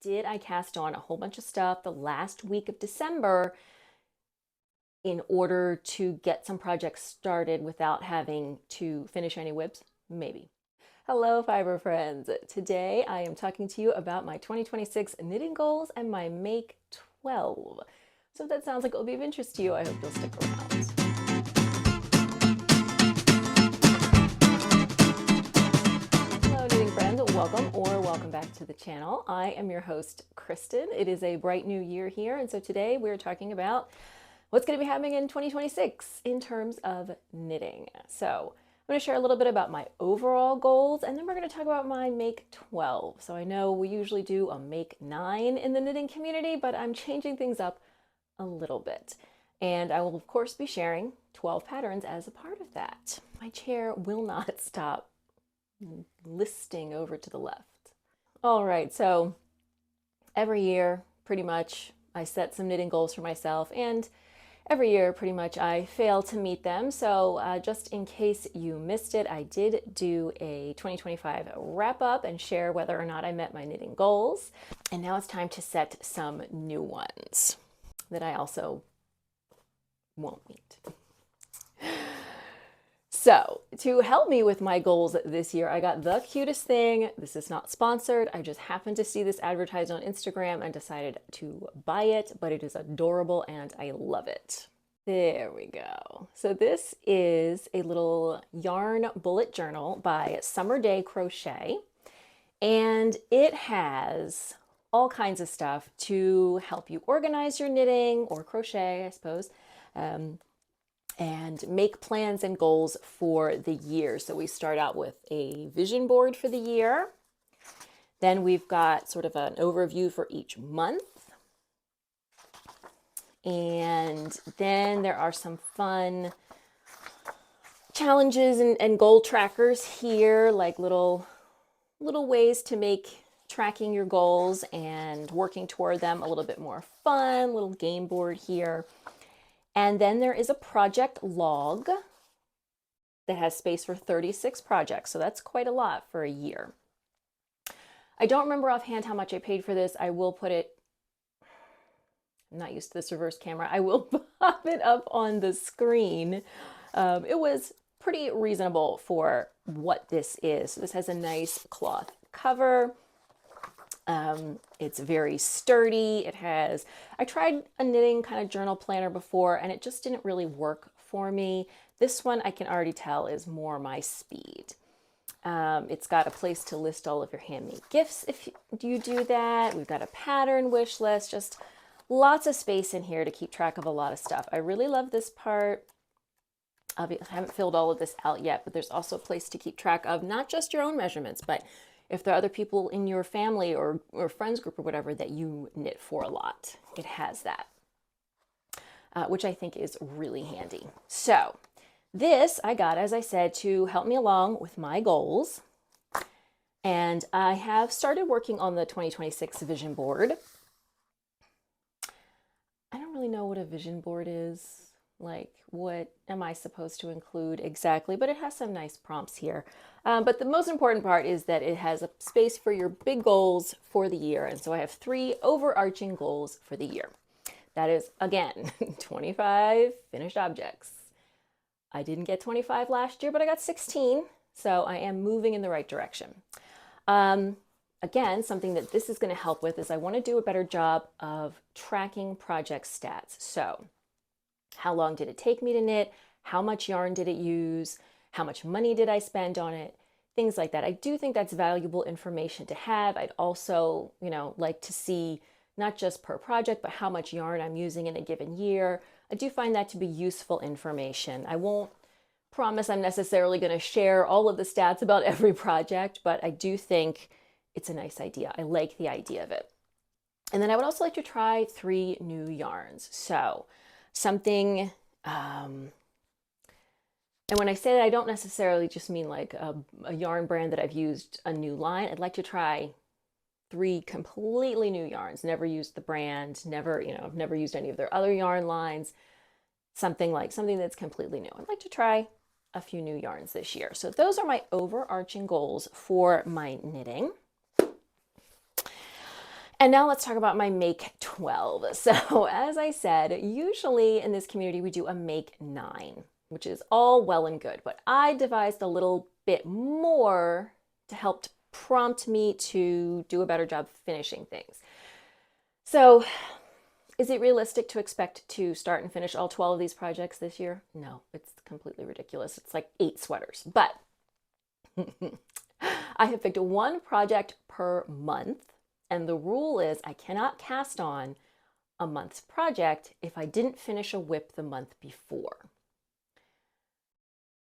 did I cast on a whole bunch of stuff the last week of December in order to get some projects started without having to finish any WIPs? Maybe. Hello, fiber friends. Today I am talking to you about my 2026 knitting goals and my Make 12. So if that sounds like it will be of interest to you, I hope you'll stick around. Hello, knitting friends. Welcome back to the channel. I am your host, Kristen. It is a bright new year here, and so today we're talking about what's going to be happening in 2026 in terms of knitting. So I'm going to share a little bit about my overall goals, and then we're going to talk about my Make 12. So I know we usually do a Make 9 in the knitting community, but I'm changing things up a little bit. And I will, of course, be sharing 12 patterns as a part of that. My chair will not stop listing over to the left. All right, so every year, pretty much, I set some knitting goals for myself, and every year, pretty much, I fail to meet them. So just in case you missed it, I did do a 2025 wrap-up and share whether or not I met my knitting goals. And now it's time to set some new ones that I also won't meet. So to help me with my goals this year, I got the cutest thing. This is not sponsored. I just happened to see this advertised on Instagram and decided to buy it, but it is adorable and I love it. There we go. So this is a little yarn bullet journal by Summer Day Crochet, and it has all kinds of stuff to help you organize your knitting or crochet, I suppose, and make plans and goals for the year. So we start out with a vision board for the year. Then we've got sort of an overview for each month. And then there are some fun challenges and goal trackers here, like little ways to make tracking your goals and working toward them a little bit more fun, little game board here. And then there is a project log that has space for 36 projects. So that's quite a lot for a year. I don't remember offhand how much I paid for this. I will put it, I'm not used to this reverse camera. I will pop it up on the screen. It was pretty reasonable for what this is. So this has a nice cloth cover. It's very sturdy. It has, I tried a knitting kind of journal planner before and it just didn't really work for me. This one I can already tell is more my speed. It's got a place to list all of your handmade gifts if you do that. We've got a pattern wish list, just lots of space in here to keep track of a lot of stuff. I really love this part. I haven't filled all of this out yet, but there's also a place to keep track of not just your own measurements, but if there are other people in your family or friends group or whatever that you knit for a lot, it has that, which I think is really handy. So this I got, as I said, to help me along with my goals. And I have started working on the 2026 vision board. I don't really know what a vision board is. Like, what am I supposed to include exactly? But it has some nice prompts here. But the most important part is that it has a space for your big goals for the year. And so I have 3 overarching goals for the year. That is, again, 25 finished objects. I didn't get 25 last year, but I got 16. So I am moving in the right direction. Again, something that this is going to help with is I want to do a better job of tracking project stats. So how long did it take me to knit? How much yarn did it use? How much money did I spend on it? Things like that. I do think that's valuable information to have. I'd also, like to see not just per project, but how much yarn I'm using in a given year. I do find that to be useful information. I won't promise I'm necessarily going to share all of the stats about every project, but I do think it's a nice idea. I like the idea of it. And then I would also like to try 3 new yarns. So something, and when I say that, I don't necessarily just mean like a yarn brand that I've used a new line. I'd like to try 3 completely new yarns, never used the brand, I've never used any of their other yarn lines, something that's completely new. I'd like to try a few new yarns this year. So those are my overarching goals for my knitting. And now let's talk about my Make 12. So as I said, usually in this community we do a Make 9, which is all well and good, but I devised a little bit more to help prompt me to do a better job finishing things. So is it realistic to expect to start and finish all 12 of these projects this year? No, it's completely ridiculous. It's like 8 sweaters, but I have picked one project per month. And the rule is I cannot cast on a month's project if I didn't finish a whip the month before.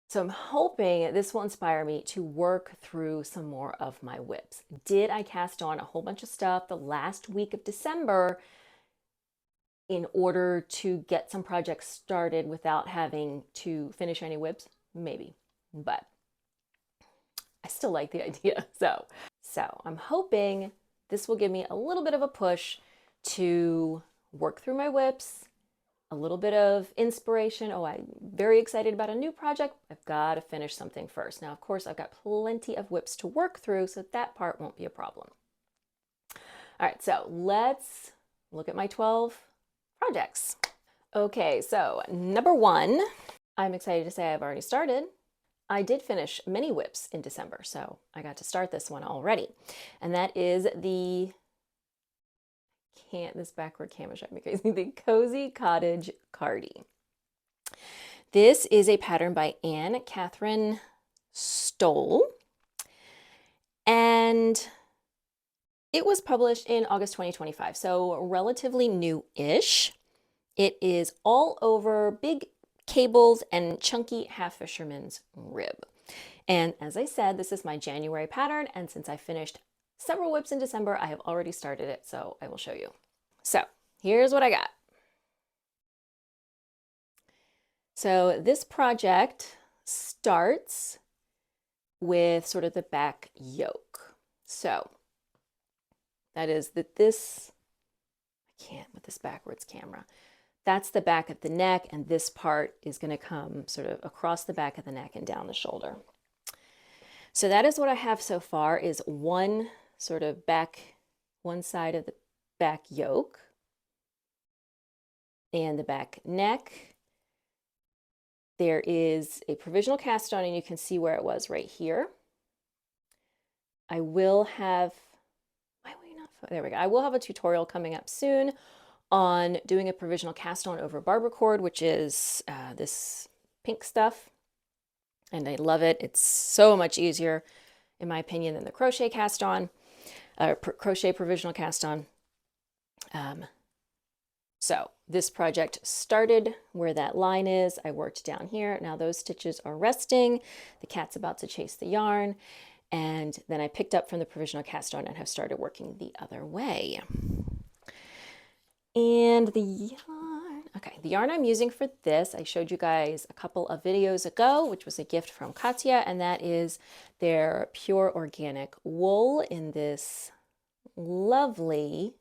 So I'm hoping this will inspire me to work through some more of my whips. Did I cast on a whole bunch of stuff the last week of December in order to get some projects started without having to finish any whips? Maybe, but I still like the idea. So I'm hoping this will give me a little bit of a push to work through my whips, a little bit of inspiration. Oh, I'm very excited about a new project. I've got to finish something first. Now, of course, I've got plenty of whips to work through, so that part won't be a problem. All right, so let's look at my 12 projects. Okay, so number 1, I'm excited to say I've already started. I did finish many whips in December, so I got to start this one already. And that is this backward camera shot me crazy, the Cozy Cottage Cardi. This is a pattern by Anne Catherine Stoll, and it was published in August 2025, so relatively new-ish. It is all over big cables and chunky half fisherman's rib. And as I said, this is my January pattern, and since I finished several whips in December, I have already started it, so I will show you. So here's what I got. So this project starts with sort of the back yoke. So that is I can't with this backwards camera. That's the back of the neck, and this part is going to come sort of across the back of the neck and down the shoulder. So that is what I have so far, is one sort of one side of the back yoke and the back neck. There is a provisional cast on, and you can see where it was right here. I will have, there we go. I will have a tutorial coming up soon on doing a provisional cast on over barber cord, which is this pink stuff. And I love it. It's so much easier, in my opinion, than the crochet cast on, crochet provisional cast on. So this project started where that line is. I worked down here. Now those stitches are resting. The cat's about to chase the yarn. And then I picked up from the provisional cast on and have started working the other way. And the yarn I'm using for this, I showed you guys a couple of videos ago, which was a gift from Katia, and that is their Pure Organic Wool in this lovely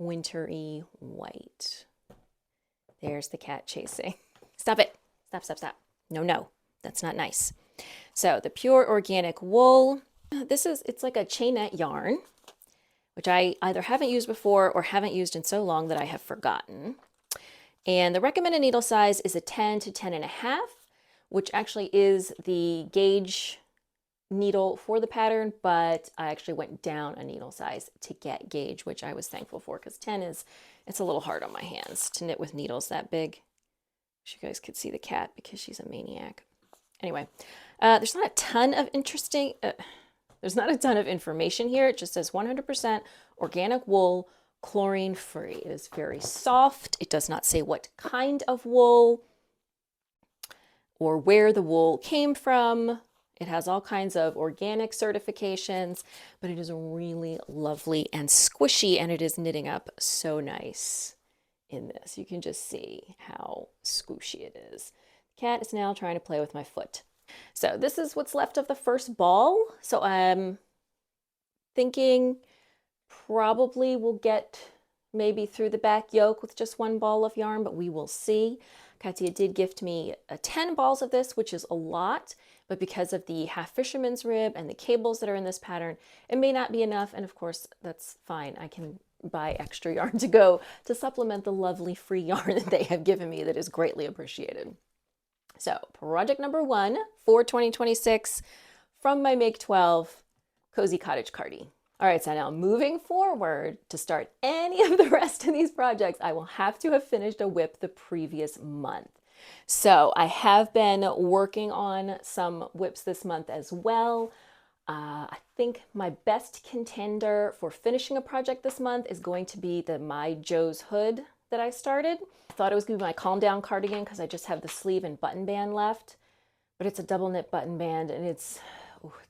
wintry white. There's the cat chasing. Stop it. Stop. No, that's not nice. So the Pure Organic Wool, it's like a chainette yarn, which I either haven't used before or haven't used in so long that I have forgotten. And the recommended needle size is a 10 to 10.5, which actually is the gauge needle for the pattern, but I actually went down a needle size to get gauge, which I was thankful for, because 10 it's a little hard on my hands to knit with needles that big. Wish you guys could see the cat because she's a maniac. Anyway, there's not a ton of information here. It just says 100% organic wool, chlorine free. It is very soft. It does not say what kind of wool or where the wool came from. It has all kinds of organic certifications, but it is really lovely and squishy, and it is knitting up so nice in this. You can just see how squishy it is. The cat is now trying to play with my foot. So this is what's left of the first ball. So I'm thinking probably we'll get maybe through the back yoke with just one ball of yarn, but we will see. Katia did gift me 10 balls of this, which is a lot, but because of the half fisherman's rib and the cables that are in this pattern, it may not be enough. And of course, that's fine. I can buy extra yarn to go to supplement the lovely free yarn that they have given me that is greatly appreciated. So project number 1 for 2026 from my Make 12 Cozy Cottage Cardi. All right, so now moving forward, to start any of the rest of these projects, I will have to have finished a WIP the previous month. So I have been working on some WIPs this month as well. I think my best contender for finishing a project this month is going to be the My Joe's hood that I started. I thought it was going to be my Calm Down cardigan because I just have the sleeve and button band left, but it's a double knit button band and it's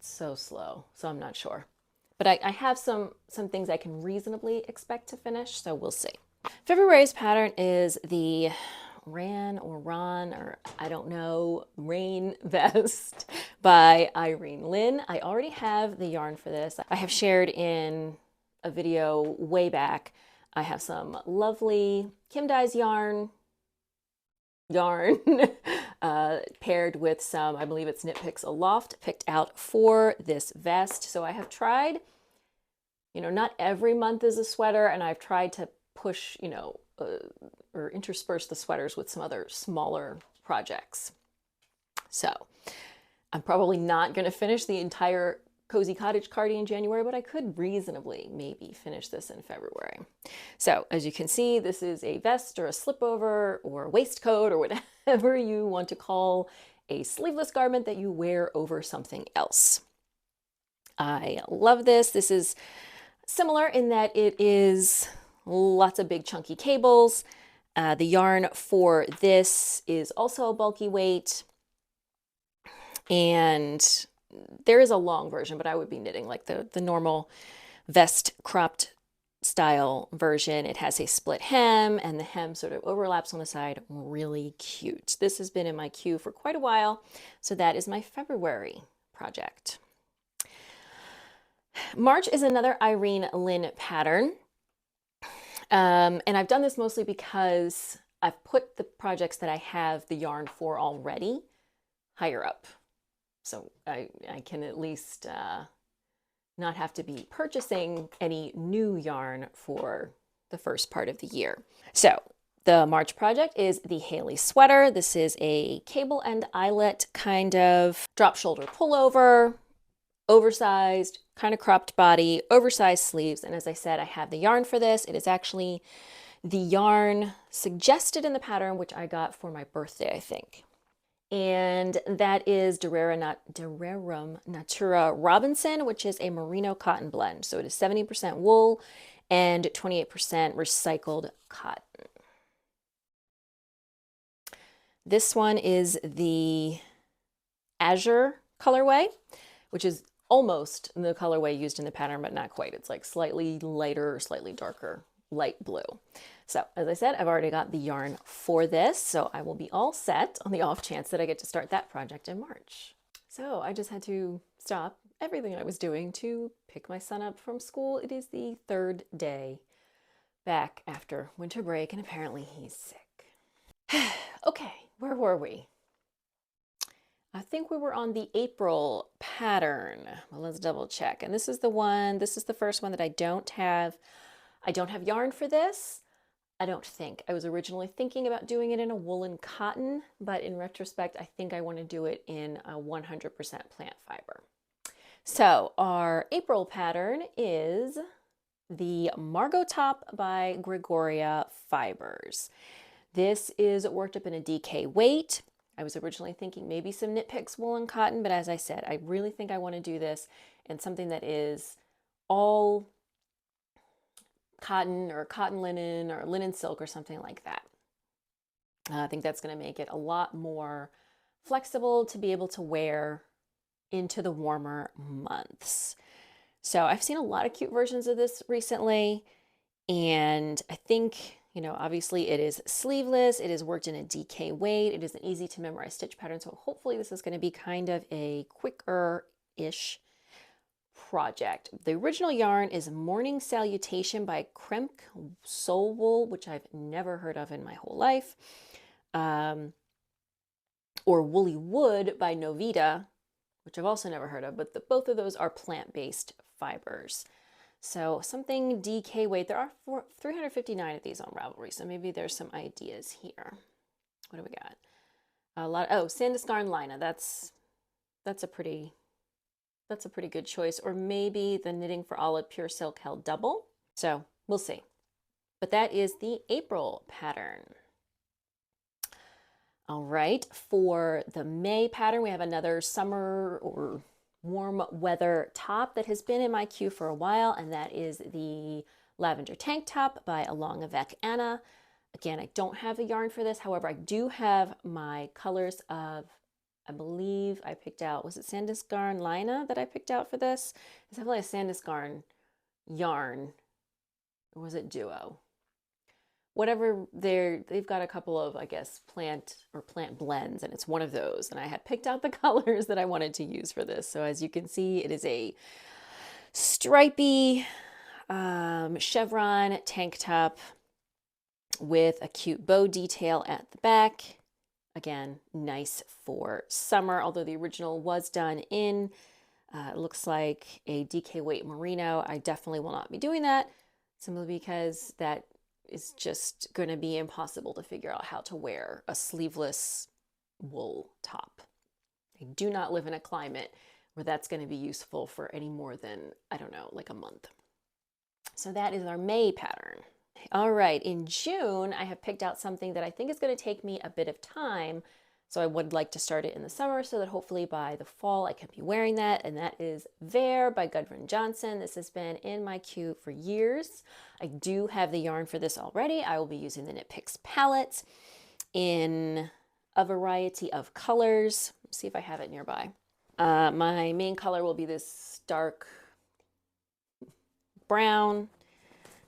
so slow, so I'm not sure. But I have some things I can reasonably expect to finish, so we'll see. February's pattern is the Ran or Ron, or I don't know, Rain Vest by Irene Lynn. I already have the yarn for this. I have shared in a video way back. I have some lovely Kim Dye's yarn paired with some, I believe it's Knit Picks Aloft, picked out for this vest. So I have tried, not every month is a sweater, and I've tried to push, or intersperse the sweaters with some other smaller projects. So I'm probably not going to finish the entire Cozy Cottage Cardi in January, but I could reasonably maybe finish this in February. So as you can see, this is a vest or a slipover or a waistcoat or whatever you want to call a sleeveless garment that you wear over something else. I love this. This is similar in that it is lots of big chunky cables. The yarn for this is also a bulky weight, and there is a long version, but I would be knitting like the normal vest cropped style version. It has a split hem and the hem sort of overlaps on the side. Really cute. This has been in my queue for quite a while. So that is my February project. March is another Irene Lynn pattern. And I've done this mostly because I've put the projects that I have the yarn for already higher up. So I can at least not have to be purchasing any new yarn for the first part of the year. So the March project is the Haley sweater. This is a cable and eyelet kind of drop shoulder pullover, oversized, kind of cropped body, oversized sleeves. And as I said, I have the yarn for this. It is actually the yarn suggested in the pattern, which I got for my birthday, I think. And that is Durarum Natura Robinson, which is a merino cotton blend. So it is 70% wool and 28% recycled cotton. This one is the Azure colorway, which is almost the colorway used in the pattern, but not quite. It's like slightly lighter or slightly darker, light blue. So as I said, I've already got the yarn for this, so I will be all set on the off chance that I get to start that project in March. So I just had to stop everything I was doing to pick my son up from school. It is the 3rd day back after winter break, and apparently he's sick. Okay, where were we? I think we were on the April pattern. Well, let's double check. And this is the first one that I don't have. I don't have yarn for this. I don't think. I was originally thinking about doing it in a woolen cotton, but in retrospect, I think I want to do it in a 100% plant fiber. So our April pattern is the Margot Top by Gregoria Fibers. This is worked up in a DK weight. I was originally thinking maybe some Knit Picks woolen cotton, but as I said, I really think I want to do this in something that is all cotton or cotton linen or linen silk or something like that. I think that's going to make it a lot more flexible to be able to wear into the warmer months. So I've seen a lot of cute versions of this recently, and I think, obviously it is sleeveless, it is worked in a DK weight, it is an easy to memorize stitch pattern, so hopefully this is going to be kind of a quicker-ish project. The original yarn is Morning Salutation by Kremk Soul Wool, which I've never heard of in my whole life, or Woolly Wood by Novita, which I've also never heard of, but both of those are plant-based fibers. So something DK weight. There are 359 of these on Ravelry, so maybe there's some ideas here. What do we got? A lot. Oh, Sandisgarn Lina. That's a pretty good choice. Or maybe the Knitting for Olive Pure Silk Held Double. So we'll see. But that is the April pattern. All right, for the May pattern, we have another summer or warm weather top that has been in my queue for a while, and that is the Lavender Tank Top by Along Avec Anna. Again, I don't have a yarn for this. However, I do have my colors of, I believe I picked out, was it Sandisgarn Lina that I picked out for this? It's definitely a Sandisgarn yarn, or was it Duo? Whatever, they've got a couple of, I guess, plant blends, and it's one of those. And I had picked out the colors that I wanted to use for this. So as you can see, it is a stripy chevron tank top with a cute bow detail at the back. Again, nice for summer, although the original was done in, it looks like a DK weight merino. I definitely will not be doing that, simply because that is just going to be impossible to figure out how to wear a sleeveless wool top. I do not live in a climate where that's going to be useful for any more than, I don't know, like a month. So that is our May pattern. All right, in June, I have picked out something that I think is going to take me a bit of time. So I would like to start it in the summer so that hopefully by the fall I can be wearing that. And that is Vare by Gudrun Johnson. This has been in my queue for years. I do have the yarn for this already. I will be using the Knit Picks palette in a variety of colors. Let's see if I have it nearby. My main color will be this dark brown.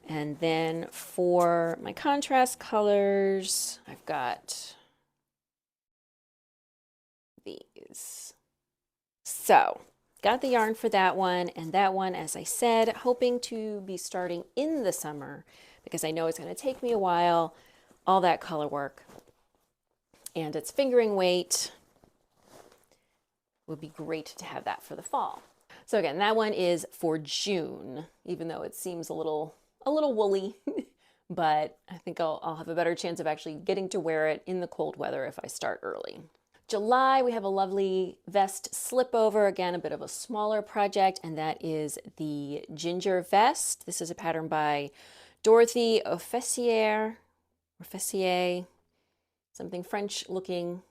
And then for my contrast colors, I've got these. So got the yarn for that one, and that one, as I said, hoping to be starting in the summer because I know it's going to take me a while, all that color work, and it's fingering weight. Would be great to have that for the fall. So again, that one is for June, even though it seems a little woolly, but I think I'll have a better chance of actually getting to wear it in the cold weather if I start early. July, we have a lovely vest slip over, again, a bit of a smaller project, and that is the Ginger Vest. This is a pattern by Dorothy Officier, something French looking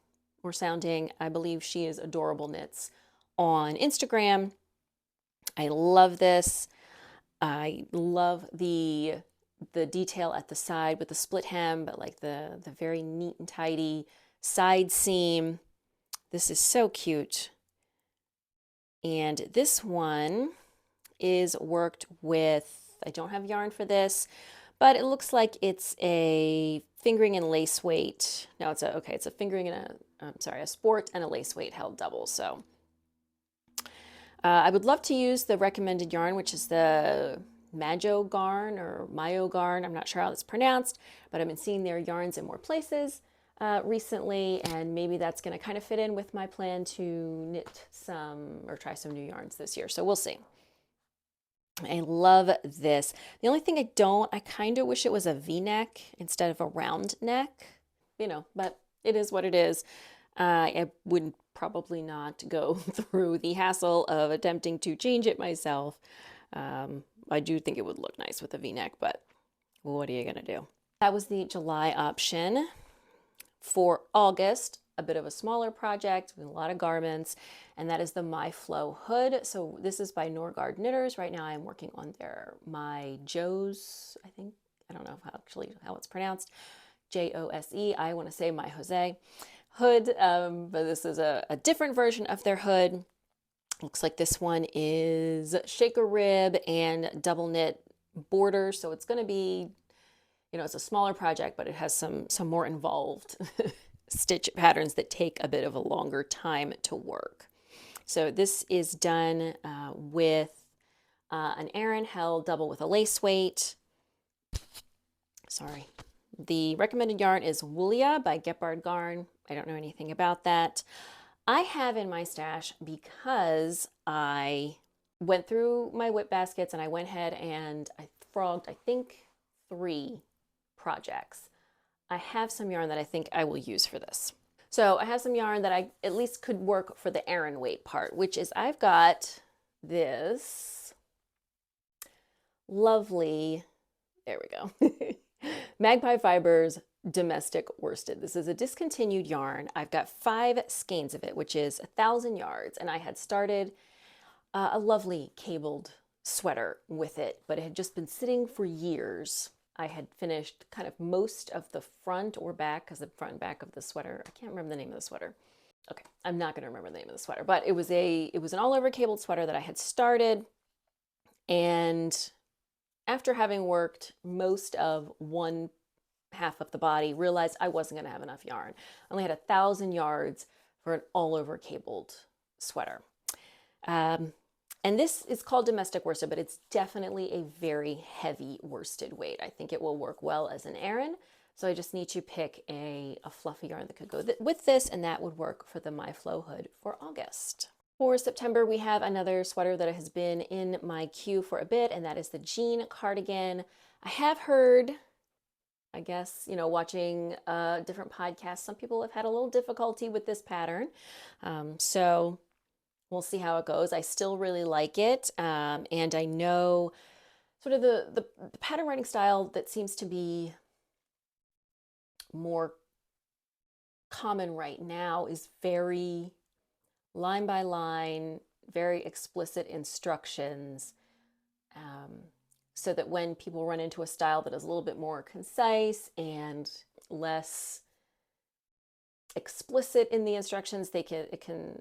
or sounding. I believe she is Adorable Knits on Instagram. I love this. I love the detail at the side with the split hem, but like the very neat and tidy side seam. This is so cute. And this one is worked with, I don't have yarn for this, but it looks like it's a fingering and lace weight. No, it's a fingering and a sport and a lace weight held double. So I would love to use the recommended yarn, which is the Majo Garn or Mayo Garn. I'm not sure how it's pronounced, but I've been seeing their yarns in more places recently, and maybe that's going to kind of fit in with my plan to knit some or try some new yarns this year. So we'll see. I love this. The only thing I kind of wish it was a V-neck instead of a round neck, but it is what it is. I would probably not go through the hassle of attempting to change it myself. I do think it would look nice with a V-neck, but what are you going to do? That was the July option. For August, a bit of a smaller project with a lot of garments, and that is the My Flow hood. So this is by Norgard Knitters. Right now I'm working on their My Joe's, I don't know how it's pronounced, Jose. I want to say My Jose hood, but this is a different version of their hood. Looks like this one is shaker rib and double knit border, so it's going to be, it's a smaller project, but it has some more involved stitch patterns that take a bit of a longer time to work. So this is done with an Aran held double with a lace weight. Sorry. The recommended yarn is Woolia by Gepard Garn. I don't know anything about that. I have in my stash because I went through my whip baskets and I went ahead and I frogged, I think, 3 projects. I have some yarn that I think I will use for this. So I have some yarn that I at least could work for the Aran weight part, which is I've got this lovely, there we go, Magpie Fibers domestic worsted. This is a discontinued yarn. I've got 5 skeins of it, which is 1,000 yards, and I had started a lovely cabled sweater with it, but it had just been sitting for years. I had finished kind of most of the front or back, because the front and back of the sweater, I can't remember the name of the sweater. Okay, I'm not going to remember the name of the sweater, but it was an all over cabled sweater that I had started, and after having worked most of one half of the body, realized I wasn't going to have enough yarn. I only had 1,000 yards for an all over cabled sweater. And this is called domestic worsted, but it's definitely a very heavy worsted weight. I think it will work well as an Aran. So I just need to pick a fluffy yarn that could go with this, and that would work for the My Flow hood for August. For September, we have another sweater that has been in my queue for a bit, and that is the jean cardigan. I have heard, I guess, watching different podcasts, some people have had a little difficulty with this pattern. So we'll see how it goes. I still really like it. And I know sort of the pattern writing style that seems to be more common right now is very line by line, very explicit instructions. So that when people run into a style that is a little bit more concise and less explicit in the instructions, it can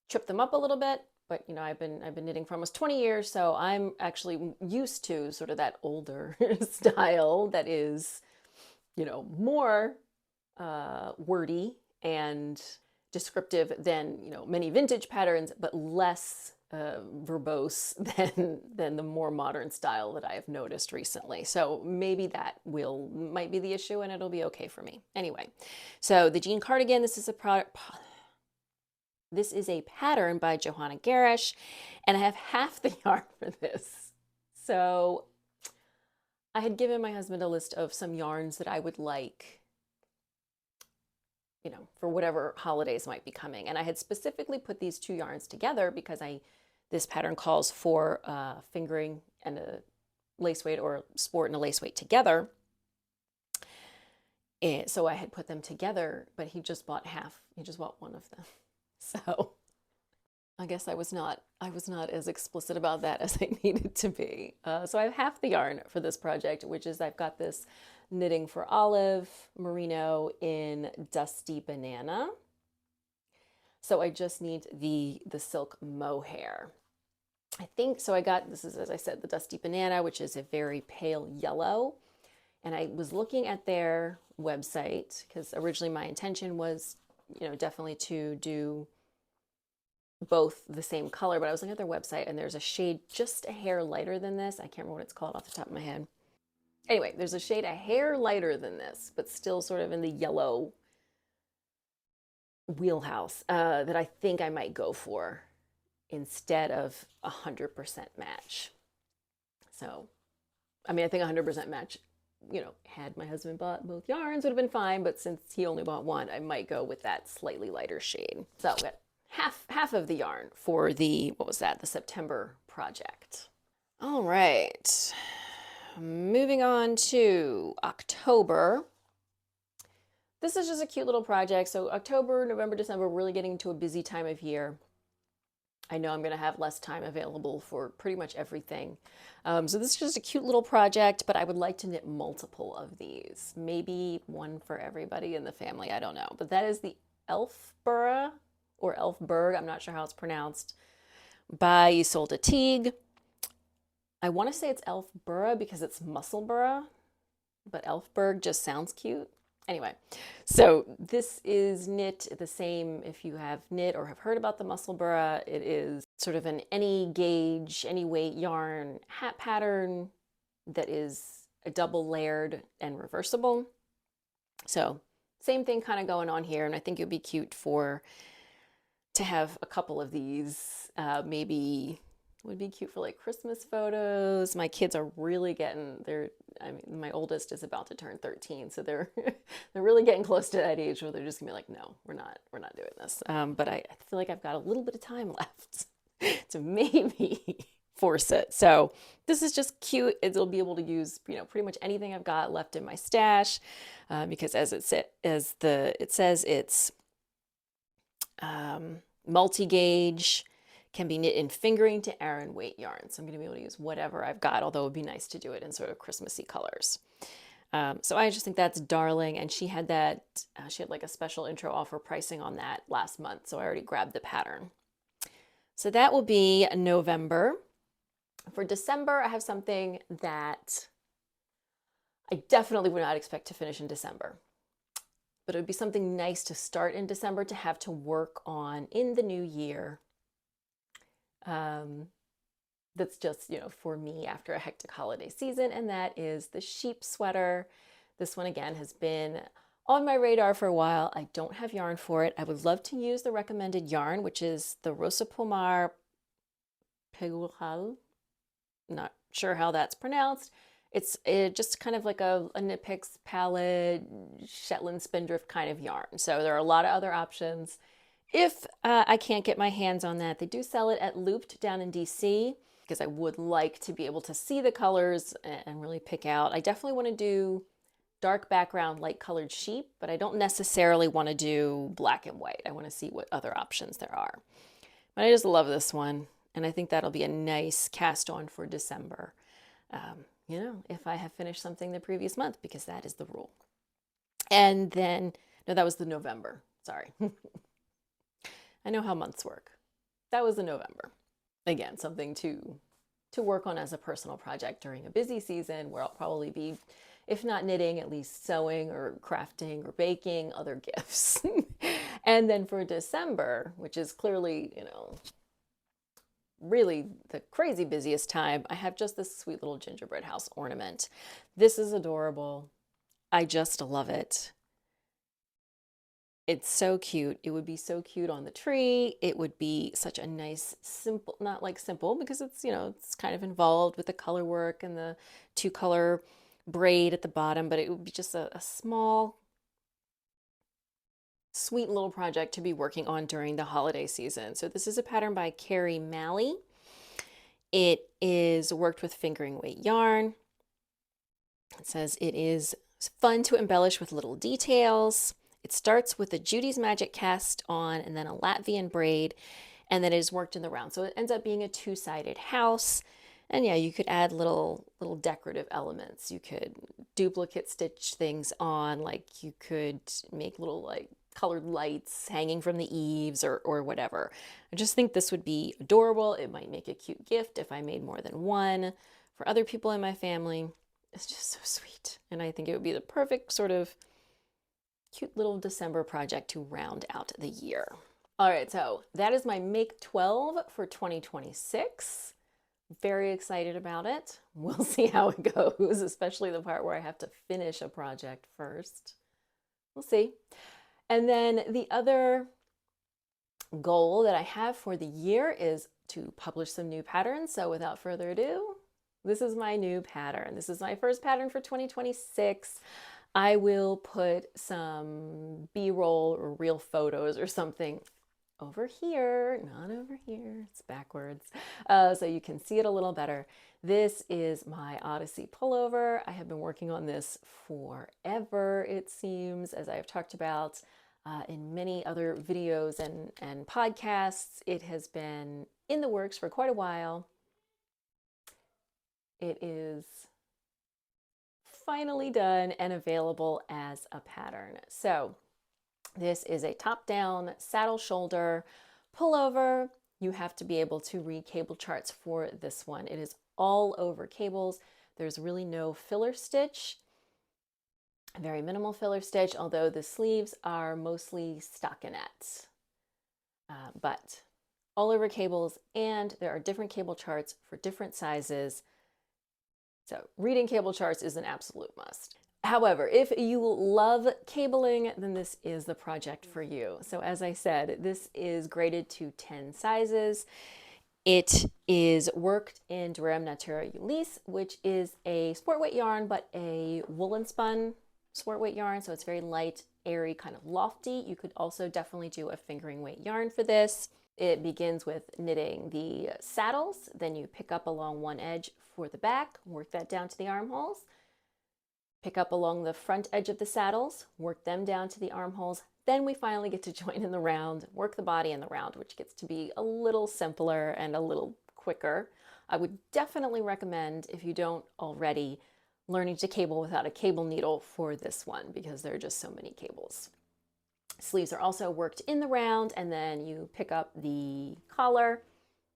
trip them up a little bit. But I've been knitting for almost 20 years, so I'm actually used to sort of that older style that is, more wordy and descriptive than many vintage patterns, but less verbose than the more modern style that I have noticed recently. So maybe that might be the issue, and it'll be okay for me. Anyway, so the jean cardigan. This is a pattern by Johanna Garish, and I have half the yarn for this. So I had given my husband a list of some yarns that I would like, for whatever holidays might be coming. And I had specifically put these 2 yarns together because this pattern calls for fingering and a lace weight, or sport and a lace weight together. And so I had put them together, but he just bought half. He just bought one of them. So I guess I was not as explicit about that as I needed to be. So I have half the yarn for this project, which is I've got this Knitting for Olive merino in Dusty Banana. So I just need the silk mohair. I think so. I got, this is, as I said, the Dusty Banana, which is a very pale yellow. And I was looking at their website because originally my intention was, definitely to do both the same color, but I was looking at their website and there's a shade just a hair lighter than this. I can't remember what it's called off the top of my head. Anyway, there's a shade a hair lighter than this, but still sort of in the yellow wheelhouse that I think I might go for instead of 100% match. So, I think 100% match, had my husband bought both yarns would have been fine, but since he only bought one, I might go with that slightly lighter shade. So we got half of the yarn for the September project. All right, moving on to October. This is just a cute little project. So October, November, December, really getting into a busy time of year. I know I'm going to have less time available for pretty much everything. So this is just a cute little project, but I would like to knit multiple of these. Maybe one for everybody in the family, I don't know. But that is the Elfborough or Elfberg, I'm not sure how it's pronounced, by Isolde Teague. I want to say it's Elfborough because it's Musselburgh, but Elfberg just sounds cute. Anyway, so this is knit the same if you have knit or have heard about the Musselburgh. It is sort of an any gauge, any weight yarn hat pattern that is a double layered and reversible. So same thing kind of going on here. And I think it would be cute to have a couple of these. Maybe would be cute for like Christmas photos. My kids are really getting I mean, my oldest is about to turn 13, so they're they're really getting close to that age where they're just gonna be like, no, we're not doing this. But I feel like I've got a little bit of time left to maybe force it. So this is just cute. It'll be able to use, pretty much anything I've got left in my stash, because as it says it's multi-gauge, can be knit in fingering to Aran weight yarn. So I'm going to be able to use whatever I've got, although it would be nice to do it in sort of Christmassy colors. So I just think that's darling. And she had like a special intro offer pricing on that last month. So I already grabbed the pattern. So that will be November. For December, I have something that I definitely would not expect to finish in December. But it would be something nice to start in December to have to work on in the new year. That's just, for me after a hectic holiday season, and that is the sheep sweater. This one, again, has been on my radar for a while. I don't have yarn for it. I would love to use the recommended yarn, which is the Rosa Pomar Pegural. Not sure how that's pronounced. It's just kind of like a Knit Picks palette, Shetland Spindrift kind of yarn. So there are a lot of other options. If I can't get my hands on that, they do sell it at Looped down in DC, because I would like to be able to see the colors and really pick out. I definitely want to do dark background, light colored sheep, but I don't necessarily want to do black and white. I want to see what other options there are. But I just love this one, and I think that'll be a nice cast on for December. If I have finished something the previous month, because that is the rule. And then, no, that was the November. Sorry. I know how months work. That was the November. Again, something to work on as a personal project during a busy season where I'll probably be, if not knitting, at least sewing or crafting or baking other gifts. And then for December, which is clearly, really the crazy busiest time, I have just this sweet little gingerbread house ornament. This is adorable. I just love it. It's so cute. It would be so cute on the tree. It would be such a nice, simple, not like simple because it's, it's kind of involved with the color work and the 2-color braid at the bottom, but it would be just a small, sweet little project to be working on during the holiday season. So this is a pattern by Carrie Malley. It is worked with fingering weight yarn. It says it is fun to embellish with little details. It starts with a Judy's Magic cast on and then a Latvian braid, and then it is worked in the round. So it ends up being a 2-sided house. And yeah, you could add little decorative elements. You could duplicate stitch things on, like you could make little like colored lights hanging from the eaves or whatever. I just think this would be adorable. It might make a cute gift if I made more than one for other people in my family. It's just so sweet. And I think it would be the perfect sort of cute little December project to round out the year. All right, so that is my Make 12 for 2026. Very excited about it. We'll see how it goes, especially the part where I have to finish a project first. We'll see. And then the other goal that I have for the year is to publish some new patterns. So without further ado, this is my new pattern. This is my first pattern for 2026. I will put some B-roll or real photos or something over here, not over here, it's backwards, so you can see it a little better. This is my Odyssey pullover. I have been working on this forever, it seems, as I have talked about in many other videos and podcasts. It has been in the works for quite a while. It is finally done and available as a pattern. So this is a top-down saddle shoulder pullover. You have to be able to read cable charts for this one. It is all over cables. There's really no filler stitch, very minimal filler stitch, although the sleeves are mostly stockinette. But all over cables, and there are different cable charts for different sizes. So reading cable charts is an absolute must. However, if you love cabling, then this is the project for you. So as I said, this is graded to 10 sizes. It is worked in Durham Natura Ulysse, which is a sport weight yarn, but a woolen spun sport weight yarn. So it's very light, airy, kind of lofty. You could also definitely do a fingering weight yarn for this. It begins with knitting the saddles, then you pick up along one edge for the back, work that down to the armholes, pick up along the front edge of the saddles, work them down to the armholes. Then we finally get to join in the round, work the body in the round, which gets to be a little simpler and a little quicker. I would definitely recommend, if you don't already, learning to cable without a cable needle for this one, because there are just so many cables. Sleeves are also worked in the round, and then you pick up the collar,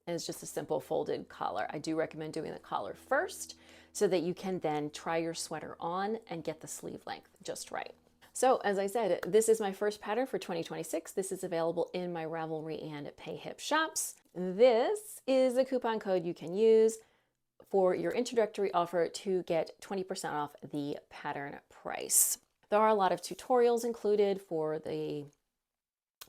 and it's just a simple folded collar. I do recommend doing the collar first, so that you can then try your sweater on and get the sleeve length just right. So as I said, this is my first pattern for 2026. This is available in my Ravelry and PayHip shops. This is a coupon code you can use for your introductory offer to get 20% off the pattern price. There are a lot of tutorials included for the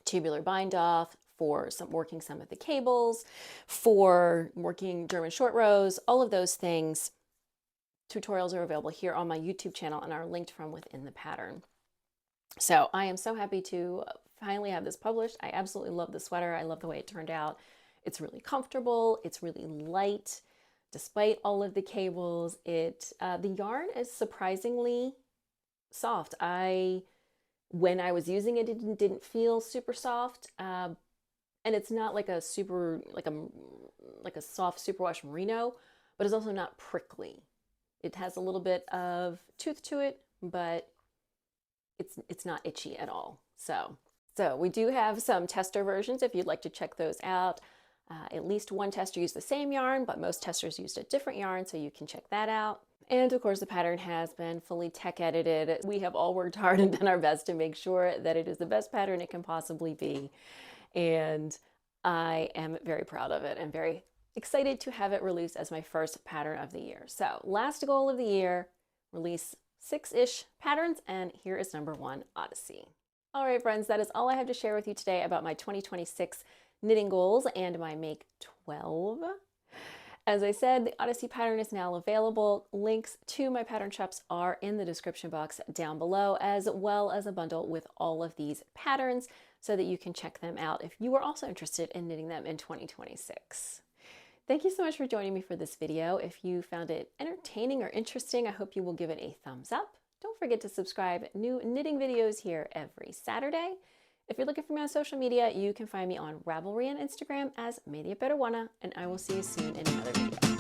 tubular bind off, for working some of the cables, for working German short rows, all of those things. Tutorials are available here on my YouTube channel and are linked from within the pattern. So I am so happy to finally have this published. I absolutely love the sweater. I love the way it turned out. It's really comfortable. It's really light. Despite all of the cables, the yarn is surprisingly soft. When I was using it, it didn't feel super soft. And it's not like a soft superwash merino, but it's also not prickly. It has a little bit of tooth to it, but it's not itchy at all. So we do have some tester versions if you'd like to check those out. At least one tester used the same yarn, but most testers used a different yarn, so you can check that out. And of course, the pattern has been fully tech edited. We have all worked hard and done our best to make sure that it is the best pattern it can possibly be. And I am very proud of it and very excited to have it released as my first pattern of the year. So last goal of the year, release 6-ish patterns, and here is number 1, Odyssey. All right, friends, that is all I have to share with you today about my 2026 knitting goals and my Make 12. As I said, the Odyssey pattern is now available. Links to my pattern shops are in the description box down below, as well as a bundle with all of these patterns so that you can check them out if you are also interested in knitting them in 2026. Thank you so much for joining me for this video. If you found it entertaining or interesting, I hope you will give it a thumbs up. Don't forget to subscribe. New knitting videos here every Saturday. If you're looking for me on social media, you can find me on Ravelry and Instagram as Media Peruana, and I will see you soon in another video.